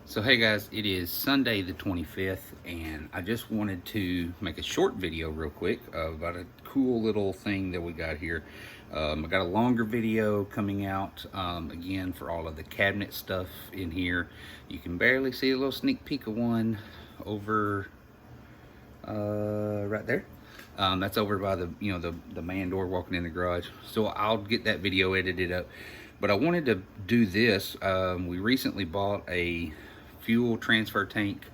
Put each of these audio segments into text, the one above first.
So hey guys, it is Sunday the 25th, and I just wanted to make a short video real quick about a cool little thing that we got here. I got a longer video coming out again for all of the cabinet stuff in here. You can barely see a little sneak peek of one over right there. That's over by the man door walking in the garage. So I'll get that video edited up. But I wanted to do this. We recently bought a fuel transfer tank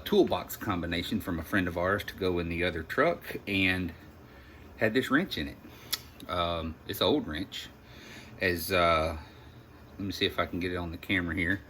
toolbox combination from a friend of ours to go in the other truck, and had this wrench in it. It's an old wrench. As let me see if I can get it on the camera here.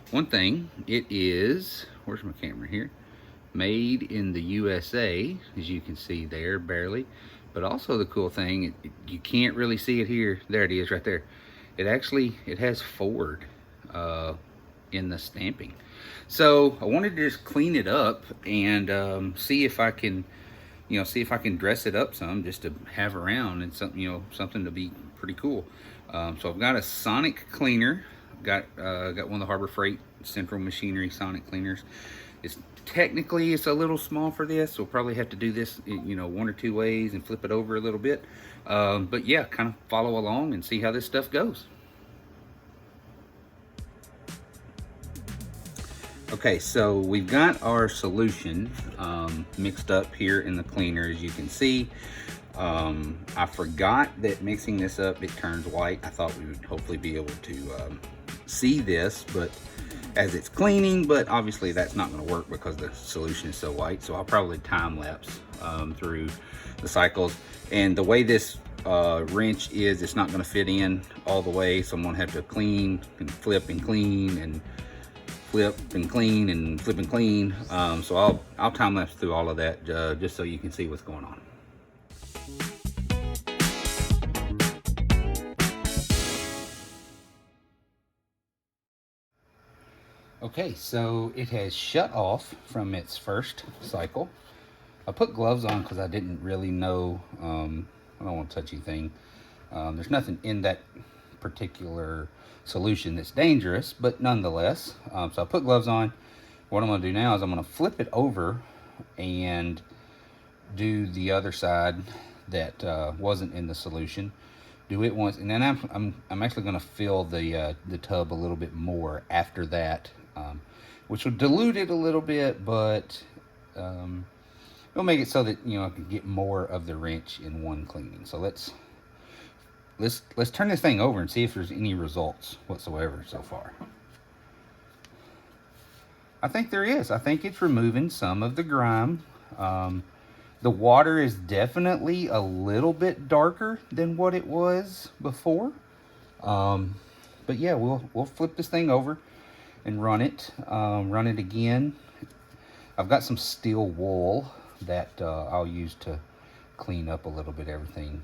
One thing, it is, where's my camera here? Made in the USA, as you can see there, barely. But also the cool thing, you can't really see it here. There it is right there. It has Ford in the stamping. So I wanted to just clean it up and see if I can, dress it up some, just to have around, and something to be pretty cool. So I've got a sonic cleaner. Got one of the Harbor Freight Central Machinery sonic cleaners. It's a little small for this. We'll probably have to do this, one or two ways and flip it over a little bit. But yeah, kind of follow along and see how this stuff goes. Okay, so we've got our solution mixed up here in the cleaner, as you can see. I forgot that mixing this up, it turns white. I thought we would hopefully be able to see this, but as it's cleaning, but obviously that's not going to work because the solution is so white. So I'll probably time lapse through the cycles. And the way this wrench is, it's not going to fit in all the way, so I'm going to have to clean and flip and clean and flip and clean and flip and clean. So I'll time lapse through all of that just so you can see what's going on. Okay, so it has shut off from its first cycle. I put gloves on because I didn't really know. I don't want to touch anything. There's nothing in that particular solution that's dangerous, but nonetheless. So I put gloves on. What I'm going to do now is I'm going to flip it over and do the other side that wasn't in the solution. Do it once, and then I'm actually going to fill the tub a little bit more after that, which will dilute it a little bit, but it'll make it so that I can get more of the wrench in one cleaning. So let's turn this thing over and see if there's any results whatsoever so far. I think there is. I think it's removing some of the grime. The water is definitely a little bit darker than what it was before. But yeah, we'll flip this thing over and run it again. I've got some steel wool that I'll use to clean up a little bit everything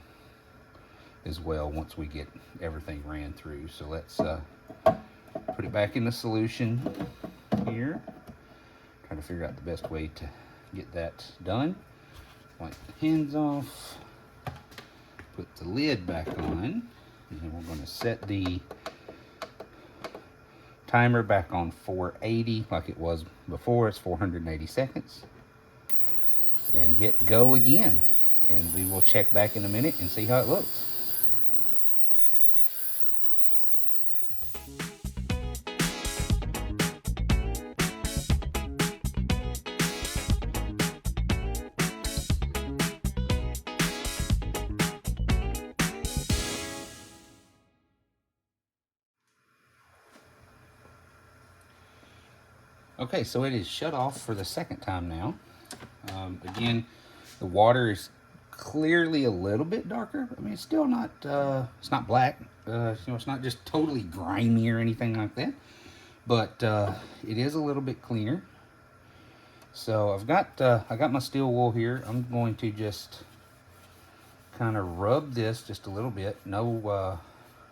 as well once we get everything ran through. So let's put it back in the solution here. Trying to figure out the best way to get that done. Wipe the pins off, put the lid back on, and then we're going to set the timer back on 480 like it was before. It's 480 seconds, and hit go again, and we will check back in a minute and see how it looks. Okay, so it is shut off for the second time now. Again, the water is clearly a little bit darker. I mean, it's still not, it's not black. It's not just totally grimy or anything like that. But it is a little bit cleaner. So I got my steel wool here. I'm going to just kind of rub this just a little bit. No,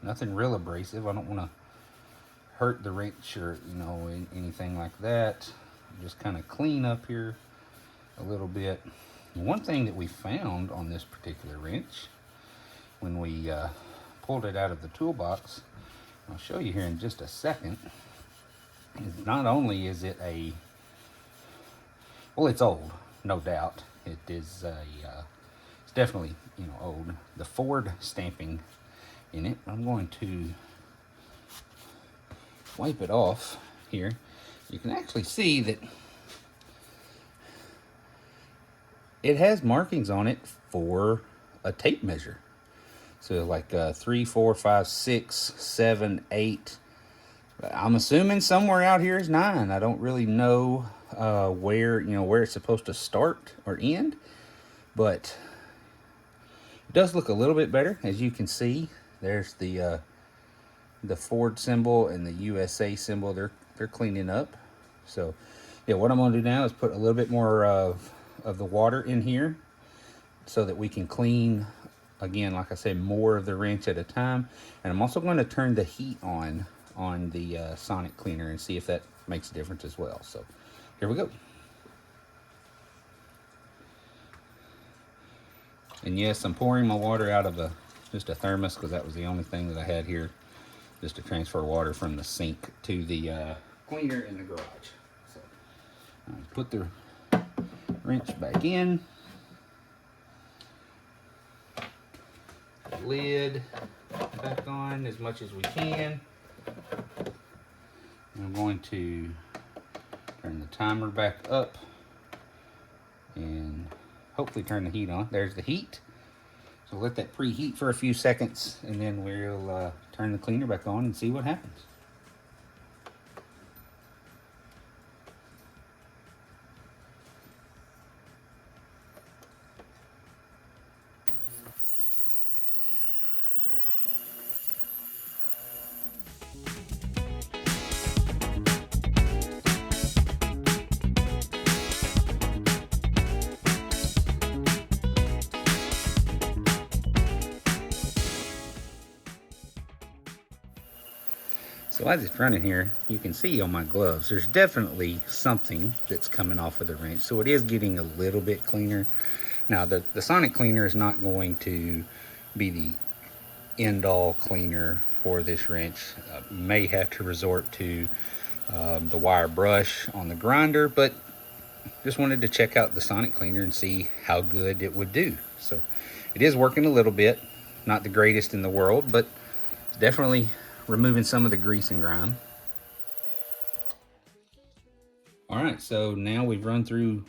nothing real abrasive. I don't want to hurt the wrench or anything like that. Just kind of clean up here a little bit. One thing that we found on this particular wrench when we pulled it out of the toolbox, I'll show you here in just a second. is not only is it a, well, it's old, no doubt. It is a, it's definitely, you know, old. The Ford stamping in it. I'm going to wipe it off here. You can actually see that it has markings on it for a tape measure. So like 3, 4, 5, 6, 7, 8. I'm assuming somewhere out here is 9. I don't really know where, you know, where it's supposed to start or end, but it does look a little bit better. As you can see, there's the Ford symbol and the USA symbol. They're cleaning up. So yeah, what I'm going to do now is put a little bit more of the water in here so that we can clean, again, like I said, more of the wrench at a time. And I'm also going to turn the heat on the sonic cleaner and see if that makes a difference as well. So here we go. And yes, I'm pouring my water out of just a thermos, because that was the only thing that I had here, just to transfer water from the sink to the cleaner in the garage. So put the wrench back in. Lid back on as much as we can. I'm going to turn the timer back up and hopefully turn the heat on. There's the heat. So let that preheat for a few seconds, and then we'll turn the cleaner back on and see what happens. So as it's running here, you can see on my gloves, there's definitely something that's coming off of the wrench. So it is getting a little bit cleaner. Now the sonic cleaner is not going to be the end-all cleaner for this wrench. May have to resort to the wire brush on the grinder, but just wanted to check out the sonic cleaner and see how good it would do. So it is working a little bit, not the greatest in the world, but it's definitely removing some of the grease and grime. All right, so now we've run through,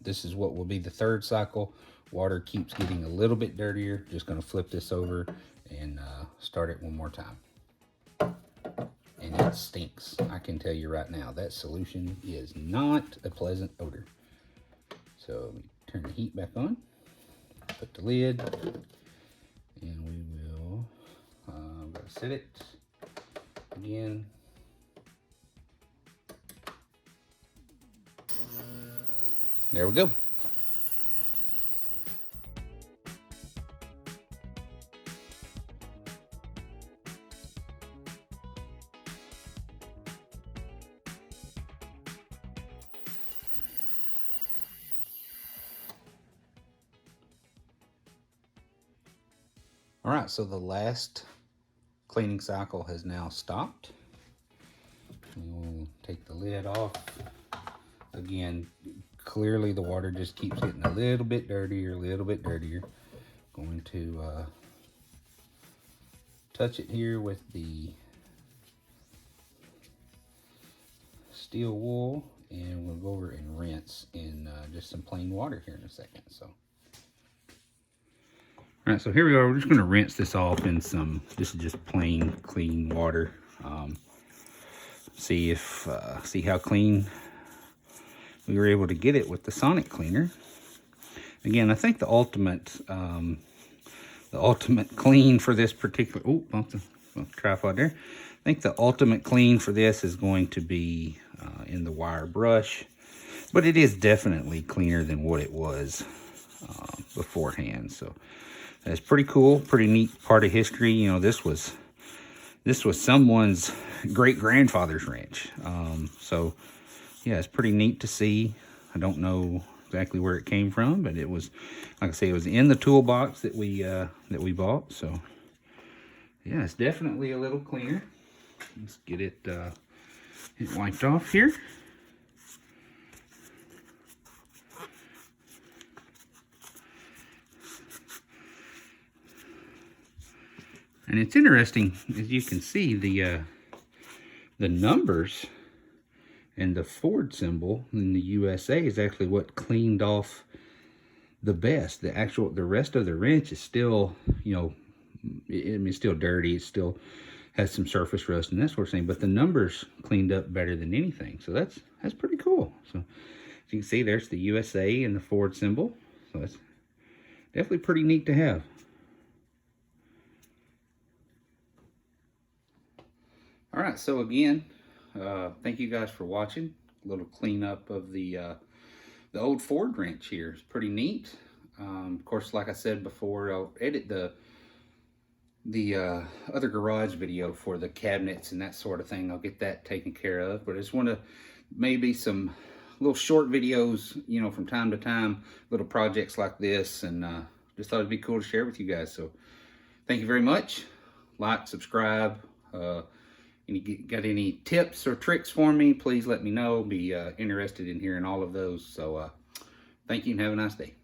this is what will be the third cycle. Water keeps getting a little bit dirtier. Just gonna flip this over and start it one more time. And it stinks. I can tell you right now, that solution is not a pleasant odor. So turn the heat back on, put the lid, and we will set it again. There we go. All right, so the last cleaning cycle has now stopped. We'll take the lid off. Again, clearly the water just keeps getting a little bit dirtier, Going to touch it here with the steel wool, and we'll go over and rinse in just some plain water here in a second. So. All right, so here we are. We're just going to rinse this off in some, this is just plain clean water. See how clean we were able to get it with the sonic cleaner. Again, I think the ultimate clean for this particular, bump the tripod there. I think the ultimate clean for this is going to be in the wire brush, but it is definitely cleaner than what it was beforehand. So that's pretty cool, pretty neat part of history. You know, this was someone's great-grandfather's wrench. So yeah, it's pretty neat to see. I don't know exactly where it came from, but it was, like I say, it was in the toolbox that we bought. So yeah, it's definitely a little cleaner. Let's get it it wiped off here. And it's interesting, as you can see, the numbers and the Ford symbol in the USA is actually what cleaned off the best. The rest of the wrench is still, you know, it's still dirty. It still has some surface rust and that sort of thing, but the numbers cleaned up better than anything. So that's pretty cool. So as you can see, there's the USA and the Ford symbol. So that's definitely pretty neat to have. All right, so again, thank you guys for watching. A little cleanup of the old Ford wrench here. It's pretty neat. Of course, like I said before, I'll edit the other garage video for the cabinets and that sort of thing. I'll get that taken care of. But I just want to maybe some little short videos, you know, from time to time, little projects like this, and just thought it'd be cool to share with you guys. So thank you very much. Like, subscribe. Got any tips or tricks for me, please let me know. Be interested in hearing all of those. So thank you and have a nice day.